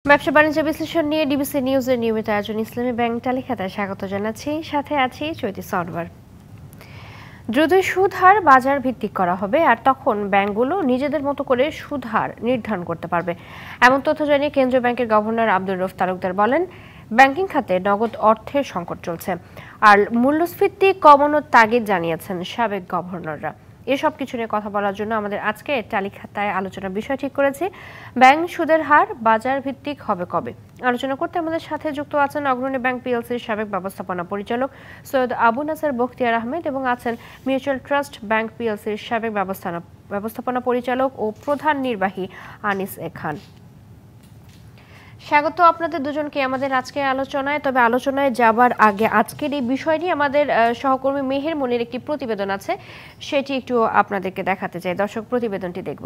ব্যবসা বাণিজ্য বিশ্লেষণ নিয়ে ডিবিসি নিউজের নিয়মিত আয়োজন ইসলামী ব্যাংক তালিকায় স্বাগত জানাচ্ছি। সাথে আছি চৈতি সরওয়ার। দ্রুত সুদ হার বাজার ভিত্তিক করা হবে, আর তখন ব্যাংকগুলো নিজেদের মতো করে সুদ হার নির্ধারণ করতে পারবে, এমন তথ্য জানিয়ে কেন্দ্রীয় ব্যাংকের গভর্নর আব্দুর রউফ তালুকদার বলেন, ব্যাংকিং খাতে নগদ অর্থের সংকট চলছে, আর মূল্যস্ফীতি কমানোর তাগিদ জানিয়েছেন সাবেক গভর্নররা। এসব কিছু নিয়ে কথা বলার জন্য আমাদের আজকে তালিকায় আলোচনার বিষয় ঠিক করেছি, ব্যাংক সুদের হার বাজার ভিত্তিক হবে কবে। আলোচনা করতে আমাদের সাথে যুক্ত আছেন অগ্রণী ব্যাংক পিএলসির সাবেক ব্যবস্থাপনা পরিচালক সৈয়দ আবু নাসের বখতিয়ার আহমেদ এবং আছেন মিউচুয়াল ট্রাস্ট ব্যাংক পিএলসির সাবেক ব্যবস্থাপনা পরিচালক ও প্রধান নির্বাহী আনিস এ খান। স্বাগত আপনাদের দুজনকে আমাদের আজকের আলোচনায়। তবে আলোচনায় যাবার আগে আজকের এই বিষয় নিয়ে আমাদের সহকর্মী মেহের মনির একটি প্রতিবেদন আছে, সেটি একটু আপনাদেরকে দেখাতে চাই। দর্শক, প্রতিবেদনটি দেখব।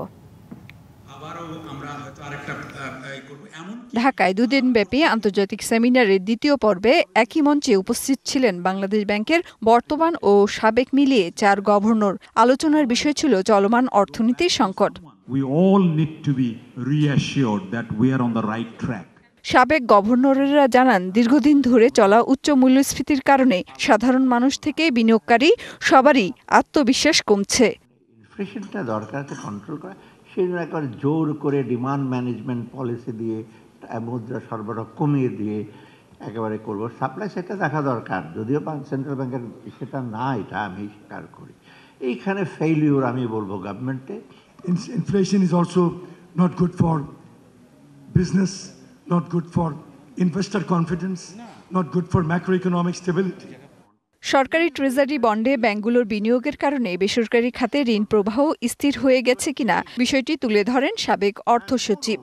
ঢাকায় দুদিনব্যাপী আন্তর্জাতিক সেমিনারের দ্বিতীয় পর্বে একই মঞ্চে উপস্থিত ছিলেন বাংলাদেশ ব্যাংকের বর্তমান ও সাবেক মিলিয়ে 4 গভর্নর। আলোচনার বিষয় ছিল চলমান অর্থনীতির সংকট। We all need to be reassured that we are on the right track. সাবেক গভর্নরেরা জানান, দীর্ঘদিন ধরে চলা উচ্চ মূল্যস্ফীতির কারণে সাধারণ মানুষ থেকে বিনিয়োগকারী সবারই আত্মবিশ্বাস কমছে। ইনফ্লেশনটা দরকার কন্ট্রোল করা, সেই জন্য একবার জোর করে ডিমান্ড ম্যানেজমেন্ট পলিসি দিয়ে মুদ্রা সরবরাহ কমিয়ে দিয়ে একেবারে করবো। সাপ্লাই সেটা দেখা দরকার, যদিও সেন্ট্রাল ব্যাংকের সেটা না, এটা আমি স্বীকার করি। এইখানে ফেইলিউর আমি বলবো গভর্নমেন্টে। Inflation is also not good for business, not good for investor confidence, not good for macroeconomic stability. সরকারি ট্রেজারি বন্ডে ব্যাংকগুলোর বিনিয়োগের কারণে বেসরকারি খাতে ঋণ প্রবাহ স্থির হয়ে গেছে কিনা বিষয়টি তুলে ধরেন সাবেক অর্থ সচিব।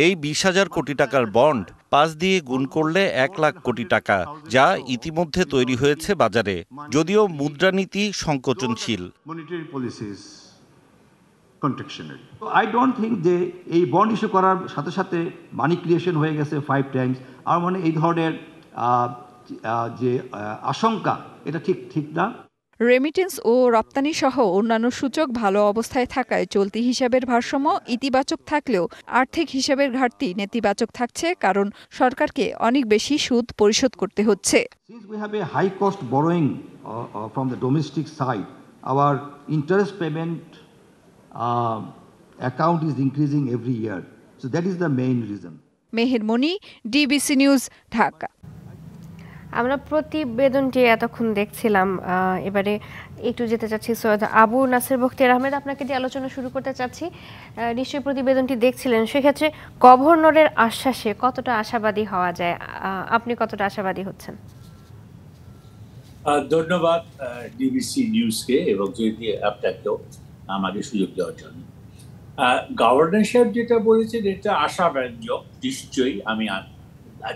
এই 20,000 কোটি টাকার বন্ড 5 দিয়ে গুণ করলে 1 লাখ কোটি টাকা, যা ইতিমধ্যে তৈরি হয়েছে বাজারে, যদিও মুদ্রানীতি সংকোচনশীল। আই ডোন্ট থিঙ্ক যে এই বন্ড ইস্যু করার সাথে সাথে মানি ক্রিয়েশন হয়ে গেছে 5 টাইমস। আমার মনে এই ধরনের যে আশঙ্কা, এটা ঠিক না। রেমিটেন্স ও রপ্তানি সহ অন্যান্য সূচক ভালো অবস্থায় থাকায় চলতি হিসাবের ভারসাম্য ইতিবাচক থাকলেও আর্থিক হিসাবের ঘাটতি নেতিবাচক থাকছে, কারণ সরকারকে অনেক বেশি সুদ পরিশোধ করতে হচ্ছে। Since we have a high cost borrowing from the domestic side, our interest payment account is increasing every year. So that is the main reason. Meher Moni, DBC news, Dhaka. আমরা প্রতিবেদনটি এতক্ষণ দেখছিলাম, এবারে একটু যেতে চাচ্ছি সৈয়দ আবু নাসের বখতিয়ার আহমেদ, আপনাকে দিয়ে আলোচনা শুরু করতে চাচ্ছি। নিশ্চয়ই প্রতিবেদনটি দেখছিলেন, সেক্ষেত্রে গভর্নরের আশ্বাসে কতটা আশাবাদী হওয়া যায়? আপনি কতটা আশাবাদী হচ্ছেন? ধন্যবাদ ডিবিসি নিউজকে এবং যদি আপনাকেও আমাকে সুযোগ দেওয়ার জন্য। গভর্নর সাহেব যেটা বলেছেন এটা আশাব্যঞ্জক, নিশ্চয়ই আমি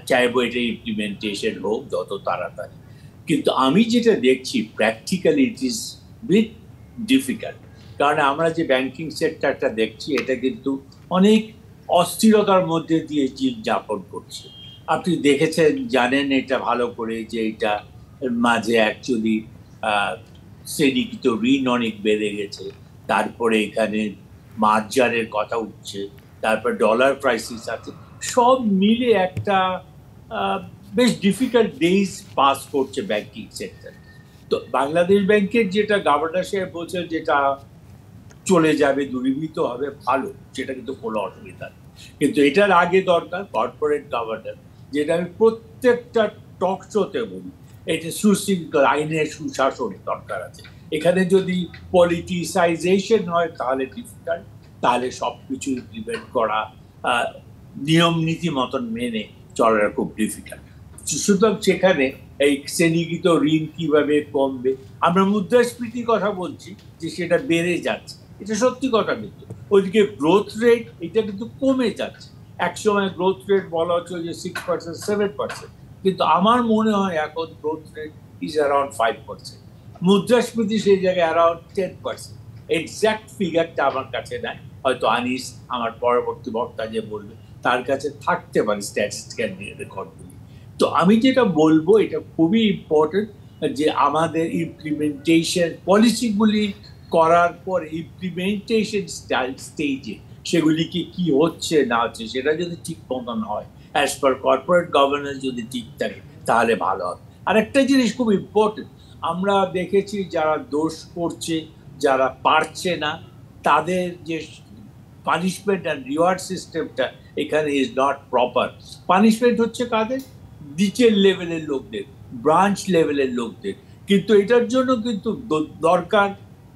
চাইবো এটা ইমপ্লিমেন্টেশন হোক যত তাড়াতাড়ি। কিন্তু আমি যেটা দেখছি practically it is bit difficult, কারণ আমরা যে ব্যাংকিং সেক্টরটা দেখছি এটা কিন্তু অনেক অস্থিরতার মধ্যে দিয়ে জীবন যাপন করছে। আপনি দেখেছেন, জানেন এটা ভালো করে, যে এটা মাঝে অ্যাকচুয়ালি শ্রেণীকৃত ঋণ অনেক বেড়ে গেছে, তারপরে এখানে মার্জারের কথা উঠছে, তারপর ডলার ক্রাইসিস আছে, সব মিলে একটা বেশ ডিফিকাল্ট ডেজ পাস করছে ব্যাংকিং সেক্টর। তো বাংলাদেশ ব্যাংকের যেটা গভর্নর সাহেব বলছে যেটা চলে যাবে, দূরীভূত হবে, ভালো, সেটা কিন্তু কোনো অসুবিধা নেই। কিন্তু এটার আগে দরকার কর্পোরেট গভর্নেন্স, যেটা আমি প্রত্যেকটা টক শোতে বলি, এটা সুশৃঙ্খল আইনের সুশাসন দরকার আছে। এখানে যদি পলিটিসাইজেশন হয় তাহলে ডিফিকাল্ট, তাহলে সব কিছু ইমপ্লিমেন্ট করা, নিয়ম নীতি মতন মেনে চলার খুব ডিফিকাল্ট। সুতরাং সেখানে এই শ্রেণীকৃত ঋণ কিভাবে কমবে, আমরা মুদ্রাস্ফীতির কথা বলছি যে সেটা বেড়ে যাচ্ছে, এটা সত্যি কথা, কিন্তু ওইদিকে গ্রোথ রেট এটা কিন্তু কমে যাচ্ছে। একসময় গ্রোথ রেট বলা হচ্ছে যে 6%, 7%, কিন্তু আমার মনে হয় এখন গ্রোথ রেট ইজ অ্যারাউন্ড 5%, মুদ্রাস্ফীতি সেই জায়গায় অ্যারাউন্ড 10%। এক্সাক্ট ফিগারটা আমার কাছে নাই, হয়তো আনিস আমার পরবর্তী বক্তা যে বলবে তার কাছে থাকতে পারে স্ট্যাটিস্টিক্যাল রেকর্ডগুলি। তো আমি যেটা বলবো, এটা খুবই ইম্পর্টেন্ট যে আমাদের ইমপ্লিমেন্টেশন পলিসিগুলি করার পর ইমপ্লিমেন্টেশন স্টেজে সেগুলিকে কি হচ্ছে না হচ্ছে সেটা যদি ঠিক মতন হয়, অ্যাজ পার কর্পোরেট গভর্নেন্স যদি ঠিক থাকে তাহলে ভালো হবে। আরেকটা জিনিস খুব ইম্পর্টেন্ট, আমরা দেখেছি যারা দোষ করছে, যারা পারছে না, তাদের যে পানিশমেন্ট অ্যান্ড রিওয়ার্ড সিস্টেমটা এখানে ইজ নট প্রপার। পানিশমেন্ট হচ্ছে কাদের? নিচের লেভেলের লোকদের, ব্রাঞ্চ লেভেলের লোকদের। কিন্তু এটার জন্য কিন্তু দরকার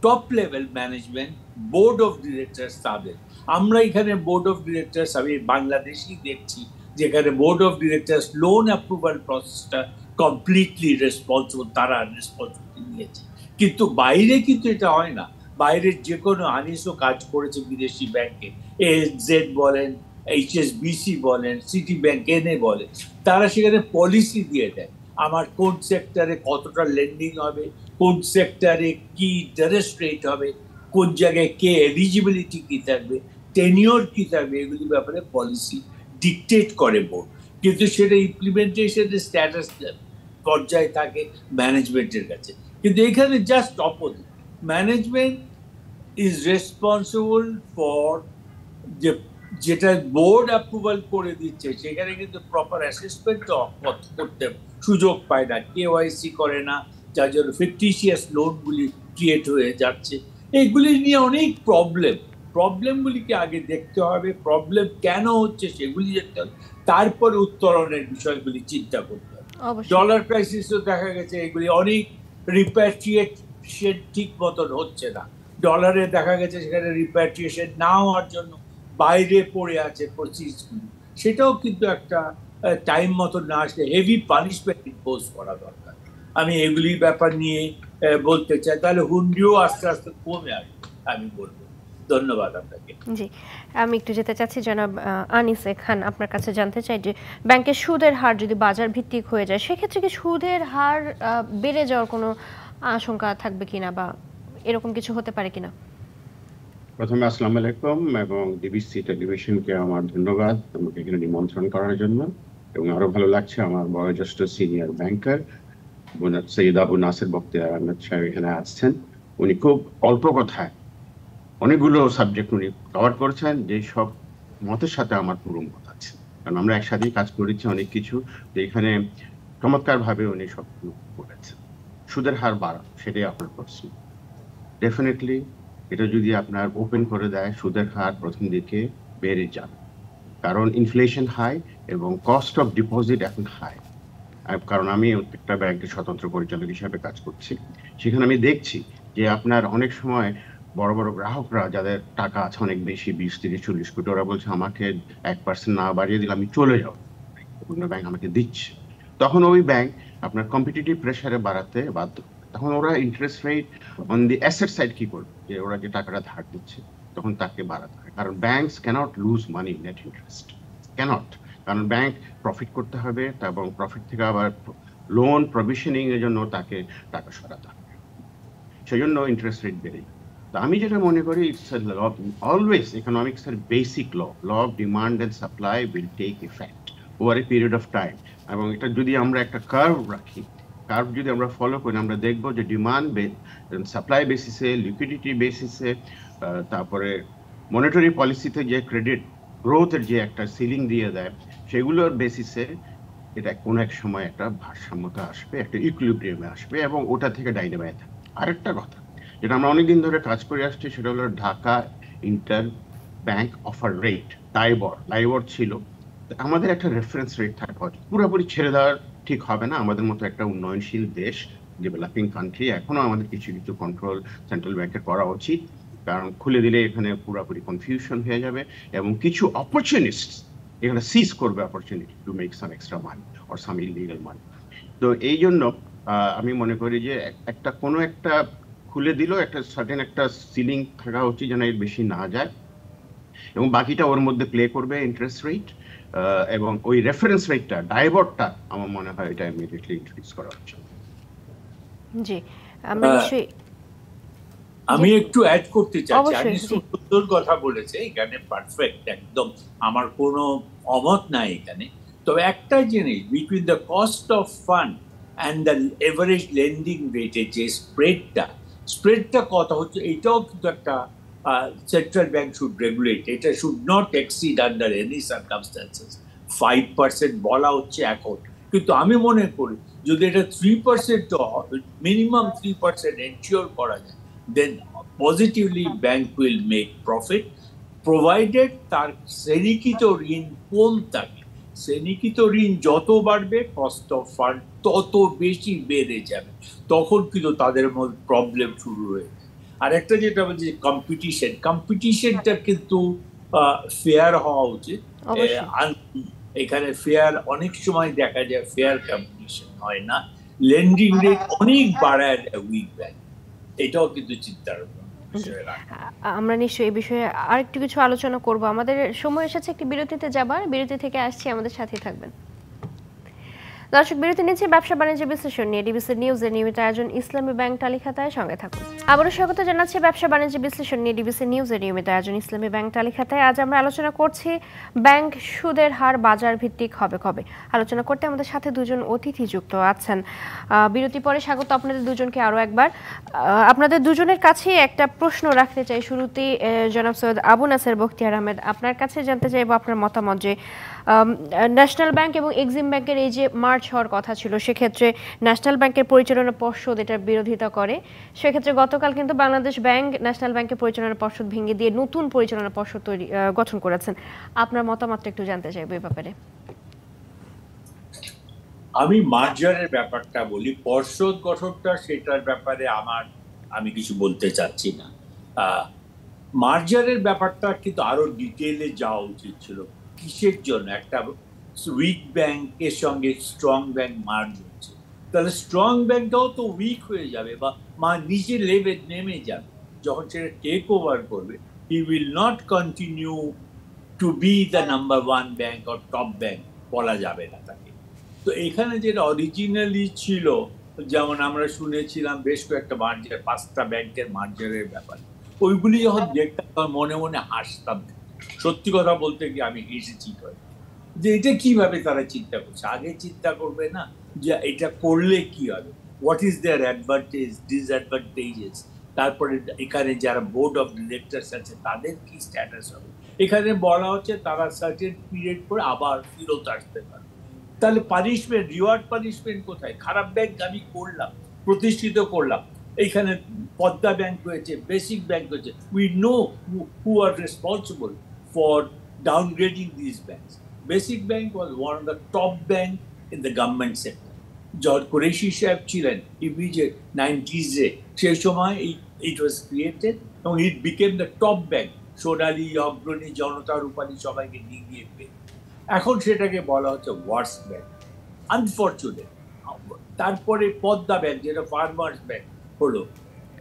top level management, board of directors তাদের। আমরা এখানে বোর্ড অফ ডিরেক্টরস, আমি বাংলাদেশেই দেখছি যেখানে board of directors loan approval প্রসেসটা কমপ্লিটলি রেসপন্সিবল, তারা রেসপন্সিবিলিটি নিয়েছে। কিন্তু বাইরে কিন্তু এটা হয় না। বাইরের যে কোনো আনিসও কাজ করেছে বিদেশি ব্যাংকে, এজেড বলেন, HSBC বলেন, সিটি ব্যাংক এনে বলেন, তারা সেখানে পলিসি দিয়ে দেয় আমার কোন সেক্টরে কতটা লেন্ডিং হবে, কোন সেক্টরে কি ইন্টারেস্ট রেট হবে, কোন জায়গায় কে এলিজিবিলিটি কি থাকবে, টেনিওর কি থাকবে, এগুলি ব্যাপারে পলিসি ডিকটেট করে বোর্ড। কিন্তু সেটা ইমপ্লিমেন্টেশনের স্ট্যাটাস পর্যায়ে থাকে ম্যানেজমেন্টের কাছে। কিন্তু এখানে just opposite, management is responsible for যেটা বোর্ড অ্যাপ্রুভাল করে দিচ্ছে সেখানে কিন্তু প্রপার অ্যাসেসমেন্ট করতে সুযোগ পায় না, KYC করে না, যার জন্য ফিকটিশিয়াস লোনগুলি ক্রিয়েট হয়ে যাচ্ছে। এইগুলি নিয়ে অনেক প্রবলেমগুলিকে আগে দেখতে হবে, প্রবলেম কেন হচ্ছে সেগুলি দেখতে হবে, তারপরে উত্তরণের বিষয়গুলি চিন্তা করতে হবে। ডলার ক্রাইসিসও দেখা গেছে এগুলি অনেক রিপ্যাট্রিয়েশন ঠিক মতন হচ্ছে না। ডলারে দেখা গেছে সেখানে রিপ্যাট্রিয়েশন না হওয়ার জন্য বাইরে পড়ে আছে প্রসিসগুলি, সেটাও কিন্তু একটা টাইম মতো না আসলে হেভি পানিশমেন্ট ইম্পোজ করা দরকার। আমি এগুলির ব্যাপার নিয়ে বলতে চাই, তাহলে হুন্ডিও আস্তে আস্তে কমে আসবে আমি বলবো। ধন্যবাদ আপনাকে। জি, আমি একটু যেতে চাচ্ছি জনাব আনিস খান, আপনার কাছে জানতে চাই যে ব্যাংকের সুদের হার যদি বাজার ভিত্তিক হয়ে যায় সেক্ষেত্রে কি সুদের হার বেড়ে যাওয়ার কোনো আশঙ্কা থাকবে কিনা বা এরকম কিছু হতে পারে কিনা? প্রথমে আসসালামু আলাইকুম এবং ডিবিসি টেলিভিশনকে আমার ধন্যবাদ আমাকে এখানে নিমন্ত্রণ করার জন্য। এবং আরো ভালো লাগছে আমার বয়োজ্যেষ্ঠ সিনিয়র ব্যাংকার সৈয়দ আবু নাসের বখতিয়ার আহমেদ সাহেব এখানে আসছেন। উনি খুব অল্প কথায় অনেকগুলো সাবজেক্ট উনি কভার করেছেন, যে সব মতের সাথে আমার পুরো মত আছে, কারণ আমরা একসাথেই কাজ করেছি অনেক কিছু। তো এখানে চমৎকার ভাবে উনি সব বলেছেন। সুদের হার বাড়া, সেটাই আপনার প্রশ্ন। ডেফিনেটলি এটা যদি আপনার ওপেন করে দেয়, সুদের হার প্রথম দিকে বেড়ে যাবে, কারণ ইনফ্লেশন হাই এবং কস্ট অফ ডিপোজিট এখন হাই। কারণ আমি একটা ব্যাংকের স্বতন্ত্র পরিচালক হিসাবে কাজ করছি, সেখানে আমি দেখছি যে আপনার অনেক সময় বড় বড় গ্রাহকরা যাদের টাকা আছে অনেক বেশি, 20-30-40 কোটি, ওরা বলছে আমাকে 1% না বাড়িয়ে দিলে আমি চলে যাবো, অন্য ব্যাংক আমাকে দিচ্ছে। তখন ওই ব্যাংক আপনার কম্পিটিটিভ প্রেসারে বাড়াতে বাধ্য। তখন ওরা interest rate on the asset side কি করবে, যে ওরা যে টাকাটা ধার দিচ্ছে তখন তাকে বাড়াতে হয়, কারণ ব্যাংকস ক্যানট লুজ মানি নেট ইন্টারেস্ট, ক্যানট। কারণ ব্যাংক প্রফিট করতে হবে এবং প্রফিট থেকে আবার লোন প্রভিশনিং এর জন্য তাকে টাকা সরাতে হবে, সেই জন্য ইন্টারেস্ট রেট বেড়ে। তো আমি যেটা মনে করি, ইটস অলওয়েজ ইকোনমিক্স এর basic law of demand and supply will take effect over a period of time. এবং এটা যদি আমরা একটা কার্ভ রাখি, কার্ভ যদি আমরা ফলো করি, আমরা দেখবো যে ডিমান্ড সাপ্লাই বেসিসে, লিকুইডিটি বেসিসে, তারপরে মনিটারি পলিসিতে যে ক্রেডিট গ্রোথের যে একটা সিলিং দিয়ে দেয়, সেগুলোর বেসিসে এটা কোনো এক সময় একটা ভারসাম্যতা আসবে, একটা ইকুইলিব্রিয়ামে আসবে এবং ওটা থেকে ডাইনামাইক থাকে। আরেকটা কথা যেটা আমরা অনেকদিন ধরে কাজ করে আসছি, সেটা হলো Dhaka inter bank offer rate, LIBOR ছিল। আমাদের একটা রেফারেন্স রেট থাকা উচিত, পুরোপুরি ছেড়ে দেওয়ার ঠিক হবে না। আমাদের মতো একটা উন্নয়নশীল দেশ, ডেভেলপিং কান্ট্রি, এখনো আমাদের কিছু কিছু কন্ট্রোল সেন্ট্রাল ব্যাংকের করা উচিত, কারণ খুলে দিলে এখানে পুরোপুরি কনফিউশন হয়ে যাবে এবং কিছু অপরচুনিস্ট এখানে সিজ করবে opportunity to make some extra money or some illegal money. তো এই জন্য আমি মনে করি যে একটা কোনো একটা খুলে দিল, একটা সার্টেন একটা সিলিং থাকা উচিত যেন এর বেশি না যায়, এবং বাকিটা ওর মধ্যে প্লে করবে ইন্টারেস্ট রেট এবং ওই রেফারেন্স রেটটা, ডাইভার্টটা আমার মনে হয় এটা ইমিডিয়েটলি ইন্ট্রোডিউস করা উচিত। জি, আমরা আমি একটু অ্যাড করতে চাচ্ছি। আমি সুন্দর কথা বলেছে, এখানে পারফেক্ট, একদম আমার কোনো অমত নাই এখানে। তবে একটা জিনিস, between the cost of fund and the average lending রেটে যে স্প্রেডটা কথা হচ্ছে, এটাও কিন্তু একটা Central bank should regulate. It should not exceed under any circumstances 5% বলা হচ্ছে এখন, কিন্তু আমি মনে করি যদি এটা 3% মিনিমাম 3% এনশিওর করা যায়, then positively bank will make profit, provided তার শ্রেণীকৃত ঋণ কম থাকে। শ্রেণীকৃত ঋণ যত বাড়বে কস্ট অফ ফান্ড তত বেশি বেড়ে যাবে, তখন কিন্তু তাদের মধ্যে প্রবলেম শুরু হয়ে যায়। আর একটা যেটা বলছি কম্পিটিশনটা কিন্তু ফেয়ার হওয়া উচিত। এখানে ফেয়ার অনেক সময় দেখা যায় ফেয়ার কম্পিটিশন হয় না, লেন্ডিং রেট অনেক বাড়ায় উইক ব্যাংক, এটাও কিন্তু চিন্তার বিষয়। আমরা নিশ্চয়ই এই বিষয়ে আরেকটু কিছু আলোচনা করব। আমাদের সময় এসেছে একটি বিরতিতে যাবার, বিরতি থেকে আসছি, আমাদের সাথে থাকবেন। দর্শক, বিরতি নিচ্ছে ব্যবসা বাণিজ্য বিশ্লেষণ নিয়ে ডিবিসি নিউজের নিয়মিত আয়োজন ইসলামী ব্যাংক তালিখাতায়, সঙ্গে থাকুন। আবারও স্বাগত জানাচ্ছি ব্যবসা বাণিজ্য বিশ্লেষণ নিয়ে ডিবিসি নিউজের নিয়মিত আয়োজন ইসলামী ব্যাংক তালিখাতায়। আজ আমরা আলোচনা করছি ব্যাংক সুদের হার বাজার ভিত্তিক হবে কবে। আলোচনা করতে আমাদের সাথে দুজন অতিথি যুক্ত আছেন। বিরতি পরে স্বাগত আপনাদের দুজনকে আরও একবার। আপনাদের দুজনের কাছে একটা প্রশ্ন রাখতে চাই শুরুতেই। জনাব সৈয়দ আবু নাসের বখতিয়ার আহমেদ, আপনার কাছে জানতে চাইব আপনার মতামত যে ন্যাশনাল ব্যাংক এবং এক্সিম ব্যাংকের এই যে মার্চ হওয়ার কথা ছিল, সেক্ষেত্রে ন্যাশনাল ব্যাংকের পরিচালনা পর্ষদ এটার বিরোধিতা করে। সেক্ষেত্রে গতকাল কিন্তু বাংলাদেশ ব্যাংক ন্যাশনাল ব্যাংকের পরিচালনা পর্ষদ ভেঙে দিয়ে নতুন পরিচালনা পর্ষদ গঠন করেছেন। আপনার মতামতটা একটু জানতে চাইব এই ব্যাপারে। আমি মার্জারের ব্যাপারটা বলি, পর্ষদ গঠনটা সেটার ব্যাপারে আমি কিছু বলতে চাচ্ছি না। মার্জারের ব্যাপারটা কিন্তু আরো ডিটেইলে যাওয়া উচিত ছিল। কিসের জন্য একটা উইক ব্যাংকের সঙ্গে স্ট্রং ব্যাংক মার্জ হচ্ছে, তাহলে স্ট্রং ব্যাংকটাও তো উইক হয়ে যাবে বা নিজের লেভেল নেমে যাবে। যখন সেটা টেক ওভার করবে, he will not continue to B the number 1 bank or top bank, বলা যাবে না তাকে। তো এখানে যেটা অরিজিনালি ছিল, যেমন আমরা শুনেছিলাম বেশ কয়েকটা মার্জার, 5টা ব্যাংকের মার্জারের ব্যাপার, ওইগুলি যখন দেখতাম মনে মনে হাসতাম। সত্যি কথা বলতে গিয়ে আমি হেসেছি যে এটা কিভাবে তারা চিন্তা করছে। আগে চিন্তা করবে না যে এটা করলে কি হবে, what is their advantage disadvantages, তারপরে এখানে যারা বোর্ড অফ ডিরেক্টরস আছে তাদের কি স্ট্যাটাস হবে। এখানে বলা হচ্ছে তারা সার্টেন পিরিয়ড পরে আবার ফেরত আসতে পারবে। তাহলে পানিশমেন্ট, রিওয়ার্ড পানিশমেন্ট কোথায়? খারাপ ব্যাংক আমি করলাম, প্রতিষ্ঠিত করলাম, এইখানে পদ্মা ব্যাংক হয়েছে, বেসিক ব্যাংক হয়েছে, we know who R responsible for downgrading these banks. Basic Bank was one of the top bank in the government sector. George Qureshi Saab ছিলেন immediate 90s সেই সময় it was created and it became the top bank. সোনালী, অগ্রণী, জনতা, রূপালী সবাইকে নিয়ে পেয়ে এখন সেটাকে বলা হচ্ছে ওয়ার্স্ট ব্যাংক, আনফরচুনেট। তারপরে পদ্মা ব্যাংক, যেটা ফার্মার্স ব্যাংক হলো,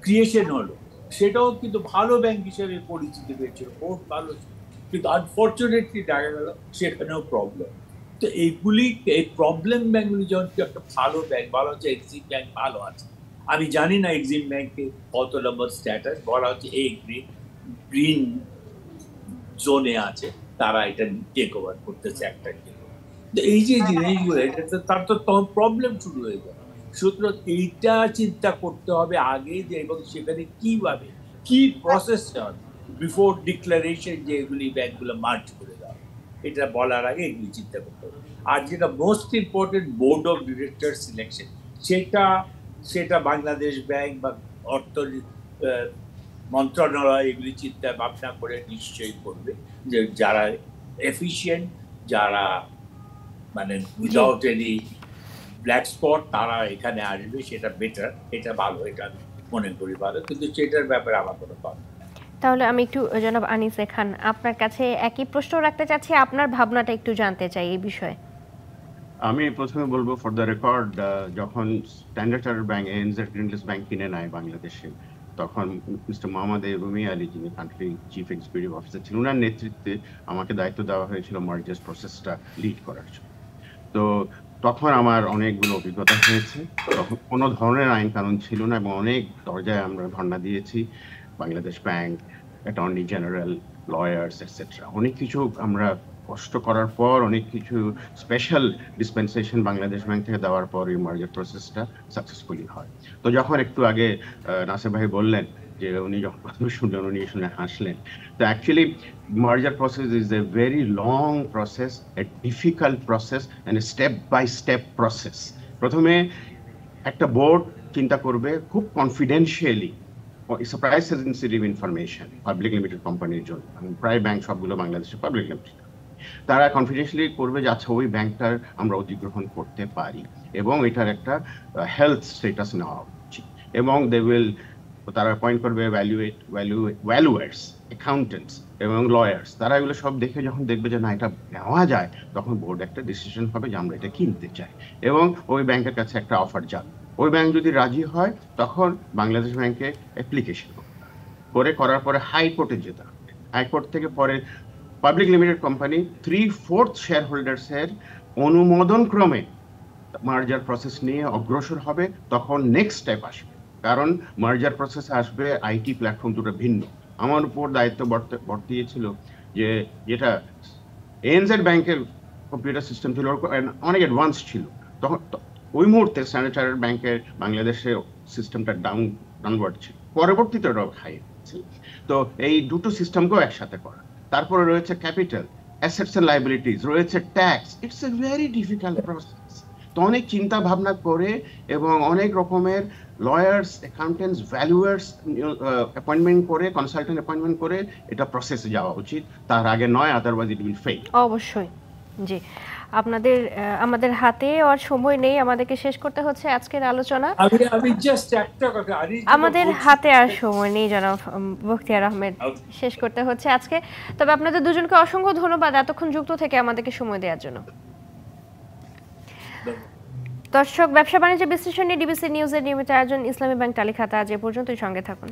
ক্রিয়েশন হলো, সেটাও কিন্তু ভালো ব্যাংক হিসেবে পরিচিতি পেয়েছিল, বহুত ভালো, কিন্তু আনফর্চুনেটলি দেখা গেল সেখানেও প্রবলেম। তো এই প্রবলেম ব্যাংকগুলি যখন একটা ভালো ব্যাংক, বলা হচ্ছে এক্সিম ব্যাংক ভালো আছে, আমি জানি না এক্সিম ব্যাংকে কত নম্বর স্ট্যাটাস, বলা হচ্ছে এই গ্রিন জোনে আছে, তারা এটা টেক ওভার করতেছে একটা। তো এই যে জিনিসগুলো, এটা তার তো তখন প্রবলেম শুরু হয়ে যায়। সুতরাং এইটা চিন্তা করতে হবে আগে যে, এবং সেখানে কিভাবে কি প্রসেস হবে বিফোর ডিক্লারেশন যে এগুলি ব্যাংকগুলো মার্জ করে দেওয়া, এটা বলার আগে এগুলি চিন্তা করতে হবে। আর যেটা most important, board of director selection, সেটা বাংলাদেশ ব্যাংক বা অর্থ মন্ত্রণালয় এগুলি চিন্তা ভাবনা করে নিশ্চয়ই করবে যে যারা এফিশিয়েন্ট, যারা মানে উইদাউট এনি ব্ল্যাক স্পট, তারা এখানে আসবে, সেটা বেটার, এটা ভালো, এটা আমি মনে করি ভালো, কিন্তু সেটার ব্যাপারে আমার কোনো কথা। তাহলে আমি একটু জনাব আনিসে খান, আপনার কাছে একই প্রশ্ন রাখতে চাচ্ছি, আপনার ভাবনাটা একটু জানতে চাই এই বিষয়ে। আমি প্রথমে বলবো, ফর দ্য রেকর্ড, যখন standard chartered bank ANZ Grindlays bank কিনে নেয় বাংলাদেশে, তখন মিস্টার মোহাম্মদ রুমি আলী, যিনি কান্ট্রি চিফ এক্সিকিউটিভ অফিসার ছিলেন, ওনার নেতৃত্বে আমাকে দায়িত্ব দেওয়া হয়েছিল মার্জার প্রসেসটা লিড করার জন্য। তো তখন আমার অনেকগুলো অভিজ্ঞতা হয়েছে। তখন কোনো ধরনের আইন কানুন ছিল না এবং অনেক দরজায় আমরা ধর্ণা দিয়েছি, Bangladesh bank, attorney general, lawyers etcetera, অনেক কিছু আমরা কষ্ট করার পর, অনেক কিছু স্পেশাল ডিসপেন্সেশন বাংলাদেশ ব্যাংক থেকে দেওয়ার পর এই মার্জার প্রসেসটা সাকসেসফুলি হয়। তো যখন একটু আগে নাসির ভাই বললেন যে উনি যখন প্রথম শুনলেন উনি শুনে হাসলেন। তো actually merger process is a very long process, a difficult process and step by step process. প্রথমে একটা বোর্ড চিন্তা করবে খুব confidentially, it's a price sensitive information public limited কোম্পানির জন্য, প্রায় ব্যাংক সবগুলো বাংলাদেশে পাবলিক লিমিটেড, তারা কনফিডেন্সিয়ালি করবে যে আচ্ছা ওই ব্যাংকটার আমরা অধিগ্রহণ করতে পারি এবং এটার একটা হেলথ স্ট্যাটাস নেওয়া উচিত, এবং দে উইল, তারা অ্যাপয়েন্ট করবে ভ্যালুয়ার্স, অ্যাকাউন্টেন্টস এবং লয়ার্স। তারা এগুলো সব দেখে যখন দেখবে যে না এটা নেওয়া যায়, তখন বোর্ড একটা ডিসিশন হবে যে আমরা এটা কিনতে চাই, এবং ওই ব্যাংকের কাছে একটা অফার যাবে। ওই ব্যাংক যদি রাজি হয় তখন বাংলাদেশ ব্যাংকে অ্যাপ্লিকেশন করার পরে হাইকোর্টে যেতে হবে। হাইকোর্ট থেকে পরে পাবলিক লিমিটেড কোম্পানি 3/4 শেয়ার হোল্ডার্সের অনুমোদন ক্রমে মার্জার প্রসেস নিয়ে অগ্রসর হবে। তখন নেক্সট স্টেপ আসবে, কারণ মার্জার প্রসেস আসবে আইটি প্ল্যাটফর্ম দুটো ভিন্ন। আমার উপর দায়িত্ব বর্তিয়েছিল যে যেটা এনজেড ব্যাংকের কম্পিউটার সিস্টেম ছিল অনেক অ্যাডভান্স ছিল, তখন ওই মুহূর্তে স্ট্যান্ডার্ড চার্টার্ড ব্যাংকের বাংলাদেশে সিস্টেমটা ডাউনওয়ার্ড ছিল, পরবর্তীতে ওটা হাই ছিল। তো এই দুটো সিস্টেমকেও একসাথে করা, তারপরে রয়েছে ক্যাপিটাল, অ্যাসেটস এন্ড লায়াবিলিটিস, রয়েছে tax, it's a very difficult process. তো অনেক চিন্তা ভাবনা করে এবং অনেক রকমের লয়ার্স, অ্যাকাউন্টেন্টস, ভ্যালুয়ার্স অ্যাপয়েন্টমেন্ট করে, কনসালটেন্ট অ্যাপয়েন্টমেন্ট করে এটা প্রসেসে যাওয়া উচিত, তার আগে নয়, আদারওয়াইজ ইট উইল ফেল। অবশ্যই। জি, আমাদের হাতে আর সময় নেই, আমাদেরকে শেষ করতে হচ্ছে আজকের আলোচনা। আমি জাস্ট একটা কথা, আমাদের হাতে আর সময় নেই জনাব বখতিয়ার আহমেদ, শেষ করতে হচ্ছে আজকে। তবে আপনাদের দুজনকে অসংখ্য ধন্যবাদ এতক্ষণ যুক্ত থেকে আমাদেরকে সময় দেওয়ার জন্য। দর্শক, ব্যবসা বাণিজ্য বিশ্লেষণ নিয়ে ডিবিসি নিউজের নিয়মিত আয়োজন ইসলামী ব্যাংক টালিখাতা আজ এ পর্যন্তই। সঙ্গে থাকুন।